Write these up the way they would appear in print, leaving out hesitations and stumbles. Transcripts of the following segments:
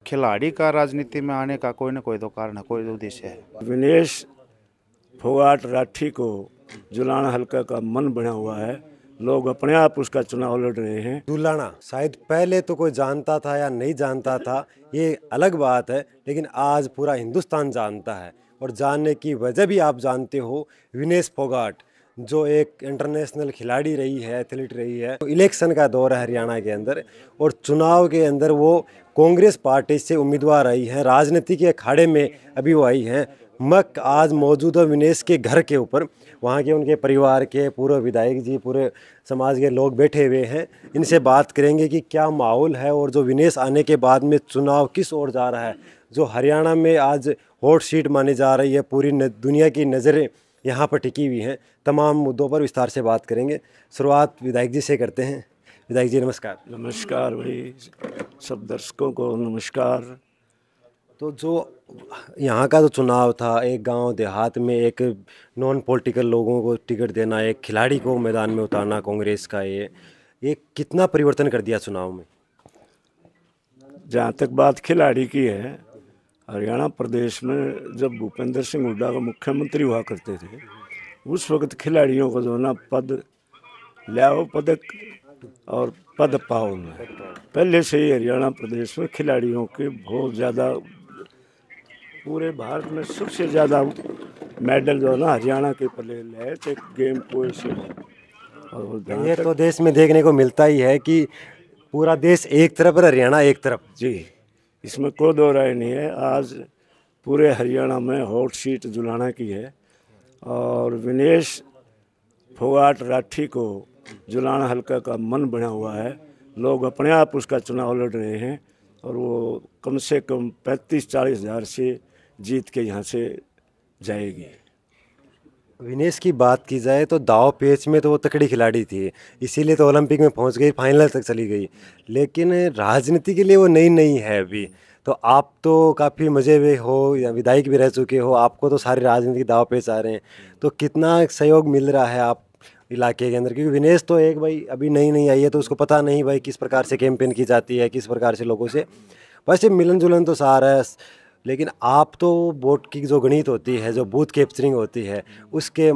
खिलाड़ी का राजनीति में आने का कोई ना कोई तो कारण है, कोई तो उद्देश्य है। विनेश फोगाट राठी को जुलाना हल्का का मन बना हुआ है। लोग अपने आप उसका चुनाव लड़ रहे हैं। जुलाना शायद पहले तो कोई जानता था या नहीं जानता था, ये अलग बात है, लेकिन आज पूरा हिंदुस्तान जानता है। और जानने की वजह भी आप जानते हो, विनेश फोगाट जो एक इंटरनेशनल खिलाड़ी रही है, एथलीट रही है। तो इलेक्शन का दौर है हरियाणा के अंदर, और चुनाव के अंदर वो कांग्रेस पार्टी से उम्मीदवार आई हैं, राजनीति के अखाड़े में अभी वो आई हैं। मैं आज मौजूद हूँ विनेश के घर के ऊपर, वहाँ के उनके परिवार के पूरे विधायक जी, पूरे समाज के लोग बैठे हुए हैं। इनसे बात करेंगे कि क्या माहौल है और जो विनेश आने के बाद में चुनाव किस ओर जा रहा है। जो हरियाणा में आज हॉट सीट मानी जा रही है, पूरी दुनिया की नज़रें यहाँ पर टिकी हुई हैं। तमाम मुद्दों पर विस्तार से बात करेंगे। शुरुआत विधायक जी से करते हैं। विधायक जी नमस्कार। नमस्कार भाई, सब दर्शकों को नमस्कार। तो जो यहाँ का जो चुनाव था, एक गांव देहात में एक नॉन पॉलिटिकल लोगों को टिकट देना, एक खिलाड़ी को मैदान में उतारना कांग्रेस का, ये कितना परिवर्तन कर दिया चुनाव में? जहाँ तक बात खिलाड़ी की है, हरियाणा प्रदेश में जब भूपेंद्र सिंह हुड्डा का मुख्यमंत्री हुआ करते थे, उस वक्त खिलाड़ियों को जो ना पद लाओ पदक और पद पाओ में, पहले से ही हरियाणा प्रदेश में खिलाड़ियों के बहुत ज़्यादा, पूरे भारत में सबसे ज़्यादा मेडल जो है ना हरियाणा के पले है, चाहे गेम कोई से। और ये तो देश में देखने को मिलता ही है कि पूरा देश एक तरफ और हरियाणा एक तरफ। जी, इसमें कोई दो राय नहीं है। आज पूरे हरियाणा में हॉट सीट जुलाना की है, और विनेश फोगाट राठी को जुलाना हल्का का मन बना हुआ है। लोग अपने आप उसका चुनाव लड़ रहे हैं, और वो कम से कम 35-40 हज़ार से जीत के यहाँ से जाएगी। विनेश की बात की जाए तो दाव पेच में तो वो तकड़ी खिलाड़ी थी, इसीलिए तो ओलंपिक में पहुंच गई, फाइनल तक चली गई। लेकिन राजनीति के लिए वो नई नहीं है अभी। तो आप तो काफ़ी मज़े में हो या विधायक भी रह चुके हो, आपको तो सारे राजनीतिक दाव पेच आ रहे हैं। तो कितना सहयोग मिल रहा है आप इलाके के अंदर? क्योंकि विनेश तो एक भाई अभी नई आई है, तो उसको पता नहीं भाई किस प्रकार से कैंपेन की जाती है, किस प्रकार से लोगों से वैसे मिलन जुलन तो सारा है। लेकिन आप तो वोट की जो गणित होती है, जो बूथ कैप्चरिंग होती है, उसके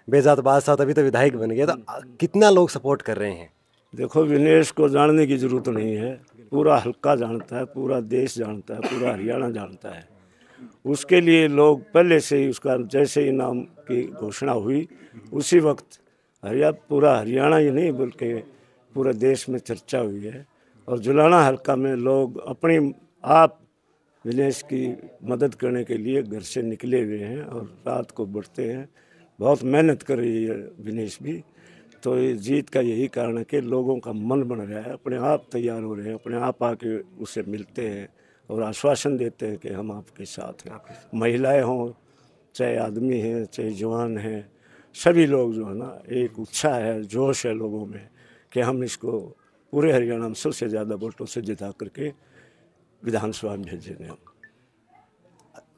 बेजात बादशाह तभी तो विधायक बन गए। तो कितना लोग सपोर्ट कर रहे हैं? देखो, विनेश को जानने की ज़रूरत नहीं है, पूरा हल्का जानता है, पूरा देश जानता है, पूरा हरियाणा जानता है। उसके लिए लोग पहले से ही उसका जैसे ही नाम की घोषणा हुई, उसी वक्त पूरा हरियाणा ही नहीं बल्कि पूरे देश में चर्चा हुई है। और जुलाना हल्का में लोग अपनी आप विनेश की मदद करने के लिए घर से निकले हुए हैं, और रात को बढ़ते हैं। बहुत मेहनत कर रही है विनेश भी। तो ये जीत का यही कारण है कि लोगों का मन बन रहा है, अपने आप तैयार हो रहे हैं, अपने आप आके उससे मिलते हैं और आश्वासन देते हैं कि हम आपके साथ हैं। महिलाएं हों, चाहे आदमी हैं, चाहे जवान हैं, सभी लोग जो है ना, एक उत्साह है, जोश है लोगों में कि हम इसको पूरे हरियाणा में सबसे ज़्यादा वोटों से जिता करके विधानसभा में भेजेंगे।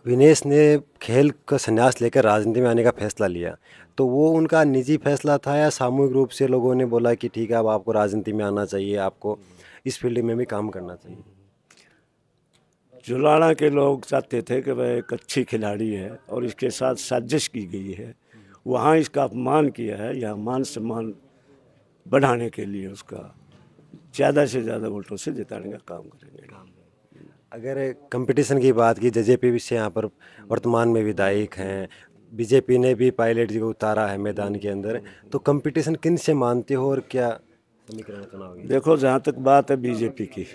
विनेश ने खेल का संन्यास लेकर राजनीति में आने का फैसला लिया, तो वो उनका निजी फैसला था या सामूहिक रूप से लोगों ने बोला कि ठीक है अब आपको राजनीति में आना चाहिए, आपको इस फील्ड में भी काम करना चाहिए? जुलाना के लोग चाहते थे कि वह एक अच्छी खिलाड़ी है और इसके साथ साजिश की गई है, वहाँ इसका अपमान किया है, या मान सम्मान बढ़ाने के लिए उसका ज़्यादा से ज़्यादा वोटों से जिताने का काम करेंगे। अगर कंपटीशन की बात की, जेजेपी भी से यहाँ पर वर्तमान में विधायक हैं, बीजेपी ने भी पायलट जी को उतारा है मैदान के अंदर, तो कंपटीशन किन से मानते हो और क्या समीकरण चुनाव? देखो, जहाँ तक बात है बीजेपी की,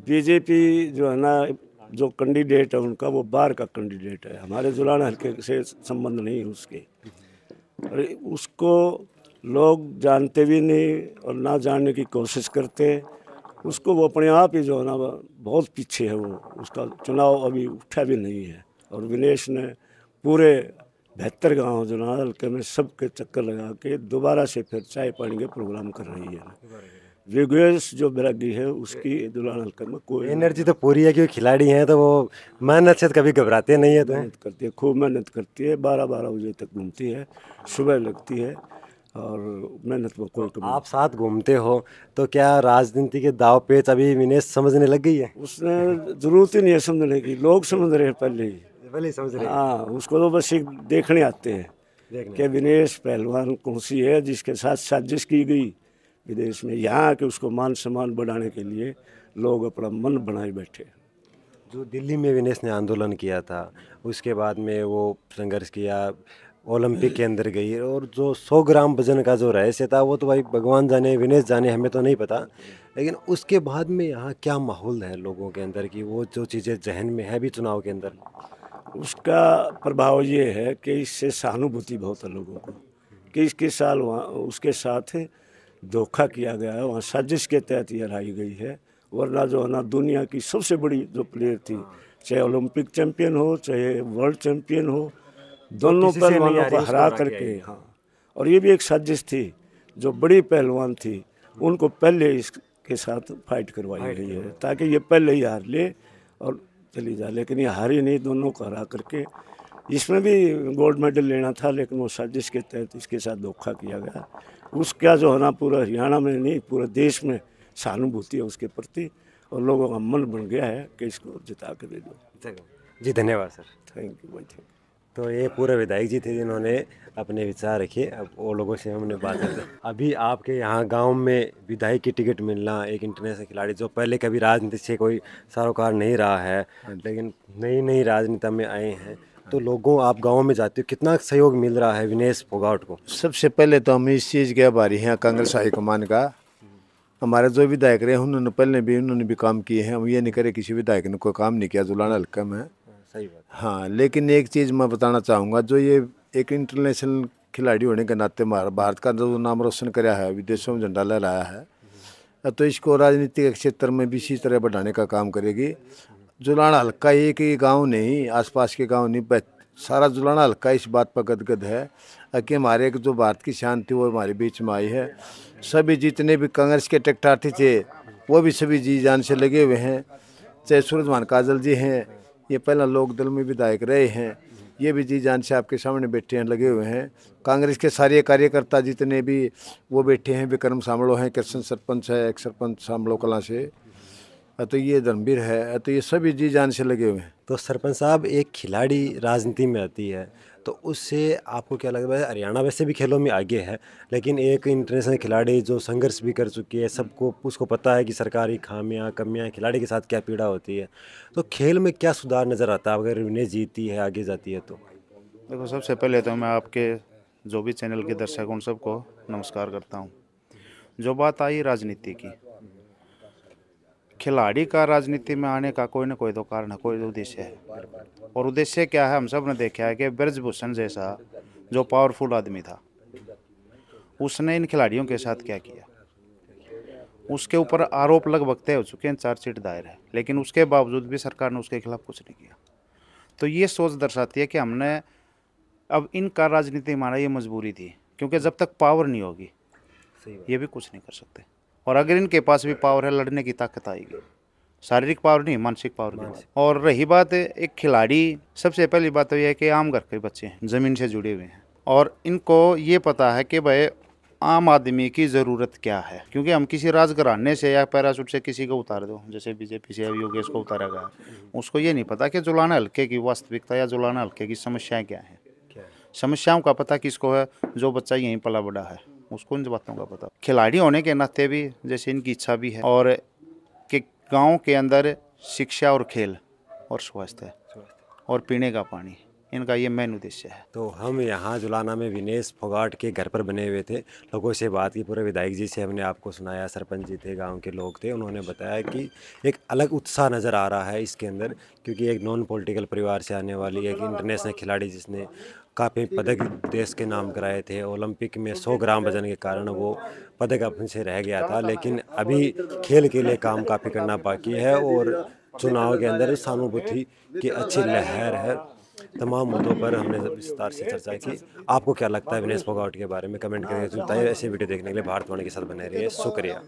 बीजेपी जो है ना, जो कैंडिडेट है उनका वो बाहर का कैंडिडेट है, हमारे जुलाना हल्के से संबंध नहीं है उसके। और उसको लोग जानते भी नहीं और ना जानने की कोशिश करते। उसको वो अपने आप ही जो है ना बहुत पीछे है, वो उसका चुनाव अभी उठा भी नहीं है। और विनेश ने पूरे 72 गाँव जुलाना हल्के में सबके चक्कर लगा के दोबारा से फिर चाय पानी के प्रोग्राम कर रही है। विगेश जो बैरागी है उसकी जुलाना हल्के में कोई एनर्जी तो पूरी है, क्योंकि खिलाड़ी हैं तो वो मेहनत से कभी घबराते नहीं है। तो मेहनत करती है, खूब मेहनत करती है, 12-12 बजे तक घूमती है, सुबह लगती है। और मेहनत में कोई कमी आप साथ घूमते हो तो क्या राजनीति के दाव पेच अभी विनेश समझने लग गई है? उसने जरूरत ही नहीं है समझने की, लोग समझ रहे हैं पहले ही। पहले ही समझ रहे हैं। हाँ, उसको तो बस एक देखने आते हैं देखने कि विनेश पहलवान कौन सी है जिसके साथ साजिश की गई विदेश में, यहाँ के उसको मान सम्मान बढ़ाने के लिए लोग अपना मन बनाए बैठे। जो दिल्ली में विनेश ने आंदोलन किया था, उसके बाद में वो संघर्ष किया, ओलंपिक के अंदर गई, और जो 100 ग्राम वजन का जो रहस्य था वो तो भाई भगवान जाने, विनेश जाने, हमें तो नहीं पता। लेकिन उसके बाद में यहाँ क्या माहौल है लोगों के अंदर की, वो जो चीज़ें जहन में है भी चुनाव के अंदर? उसका प्रभाव ये है कि इससे सहानुभूति बहुत है लोगों को कि इसके साल वहाँ उसके साथ धोखा किया गया है, वहाँ साजिश के तहत ये हराई गई है। वरना जो है ना, दुनिया की सबसे बड़ी जो प्लेयर थी, चाहे ओलंपिक चैंपियन हो चाहे वर्ल्ड चैंपियन हो, दोनों किसी से नहीं पहलवानों आ को रही, हरा उसको हरा के करके, आई। हाँ, और ये भी एक साजिश थी। जो बड़ी पहलवान थी उनको पहले इसके साथ फाइट करवाई गई है ताकि ये पहले ही हार ले और चली जाए, लेकिन ये हारी नहीं, दोनों को हरा करके। इसमें भी गोल्ड मेडल लेना था लेकिन वो साजिश के तहत इसके साथ धोखा किया गया। उसका जो है ना, पूरा हरियाणा में नहीं पूरे देश में सहानुभूति है उसके प्रति, और लोगों का मन बन गया है कि इसको जिता के दे दो। जी धन्यवाद सर। थैंक यू भाई, थैंक यू। तो ये पूरे विधायक जी थे जिन्होंने अपने विचार रखे। अब वो लोगों से हमने बात करते हैं। अभी आपके यहाँ गांव में विधायक की टिकट मिलना, एक इंटरनेशनल खिलाड़ी जो पहले कभी राजनीति से कोई सरोकार नहीं रहा है लेकिन नई नई राजनीति में आए हैं, तो लोगों, आप गांव में जाते हो, कितना सहयोग मिल रहा है विनेश फोगाट को? सबसे पहले तो हम इस चीज़ के आभारी हैं कांग्रेस हाईकमान का। हमारे जो विधायक रहे उन्होंने उन्होंने भी काम किए हैं। हम ये नहीं करे किसी विधायक ने कोई काम नहीं किया जुलाना हल्का में। सही बात। हाँ, लेकिन एक चीज़ मैं बताना चाहूँगा, जो ये एक इंटरनेशनल खिलाड़ी होने के नाते भारत का जो नाम रोशन कराया है, विदेशों में झंडा लहराया है, तो इसको राजनीतिक क्षेत्र में भी इसी तरह बढ़ाने का काम करेगी। जुलाना हल्का एक ही गांव नहीं, आसपास के गांव नहीं, सारा जुलाना हल्का इस बात पर गदगद है कि हमारे एक जो भारत की शान थी वो हमारे बीच में आई है। सभी जितने भी कांग्रेस के टेक्टार्थी थे वो भी सभी जी जान से लगे हुए हैं। चाहे सूरजभान काजल जी हैं, ये पहला लोक दल में विधायक रहे हैं, ये भी जी जान से आपके सामने बैठे हैं, लगे हुए हैं। कांग्रेस के सारे कार्यकर्ता जितने भी वो बैठे हैं, विक्रम सामलो हैं, कृष्ण सरपंच है, एक सरपंच सामलो कला से, तो ये धर्मवीर है, तो ये सभी जी जान से लगे हुए हैं। तो सरपंच साहब, एक खिलाड़ी राजनीति में आती है तो उससे आपको क्या लगता है? हरियाणा वैसे भी खेलों में आगे है, लेकिन एक इंटरनेशनल खिलाड़ी जो संघर्ष भी कर चुकी है, सबको उसको पता है कि सरकारी खामियां कमियां खिलाड़ी के साथ क्या पीड़ा होती है, तो खेल में क्या सुधार नज़र आता है अगर विनेश जीतती है, आगे जाती है तो? देखो, सबसे पहले तो मैं आपके जो भी चैनल के दर्शक उन सबको नमस्कार करता हूँ। जो बात आई राजनीति की, खिलाड़ी का राजनीति में आने का कोई ना कोई तो कारण है, कोई उद्देश्य है। और उद्देश्य क्या है, हम सब ने देखा है कि ब्रजभूषण जैसा जो पावरफुल आदमी था, उसने इन खिलाड़ियों के साथ क्या किया। उसके ऊपर आरोप लगभग तय हो चुके हैं, चार्जशीट दायर है, लेकिन उसके बावजूद भी सरकार ने उसके खिलाफ कुछ नहीं किया। तो ये सोच दर्शाती है कि हमने अब इनका राजनीति में आना ये मजबूरी थी, क्योंकि जब तक पावर नहीं होगी ये भी कुछ नहीं कर सकते। और अगर इनके पास भी पावर है, लड़ने की ताकत आएगी, शारीरिक पावर नहीं, मानसिक पावर की। और रही बात एक खिलाड़ी, सबसे पहली बात तो यह है कि आम घर के बच्चे हैं, ज़मीन से जुड़े हुए हैं, और इनको ये पता है कि भाई आम आदमी की ज़रूरत क्या है। क्योंकि हम किसी राजघराने से या पैराशूट से किसी को उतार दो, जैसे बीजेपी से योगेश को उतारा गया, उसको ये नहीं पता कि जुलाना हल्के की वास्तविकता या जुलाना हल्के की समस्याएं क्या हैं। समस्याओं का पता किसको है? जो बच्चा यहीं पला बड़ा है, उसको इन बातों का पता। खिलाड़ी होने के नाते भी जैसे इनकी इच्छा भी है, और कि गांव के अंदर शिक्षा और खेल और स्वास्थ्य और पीने का पानी, इनका ये मेन उद्देश्य है। तो हम यहाँ जुलाना में विनेश फोगाट के घर पर बने हुए थे, लोगों से बात की, पूरे विधायक जी से हमने आपको सुनाया, सरपंच जी थे, गांव के लोग थे, उन्होंने बताया कि एक अलग उत्साह नज़र आ रहा है इसके अंदर, क्योंकि एक नॉन पॉलिटिकल परिवार से आने वाली एक इंटरनेशनल खिलाड़ी जिसने काफ़ी पदक देश के नाम कराए थे, ओलंपिक में 100 ग्राम वजन के कारण वो पदक अपने से रह गया था, लेकिन अभी खेल के लिए काम काफ़ी करना बाकी है और चुनाव के अंदर सहानुभूति की अच्छी लहर है। तमाम मुद्दों पर हमने विस्तार से चर्चा की। आपको क्या लगता है विनेश फोगाट के बारे में? कमेंट करके बताइए। ऐसे वीडियो देखने के लिए भारतवाणी के साथ बने रहिए। शुक्रिया।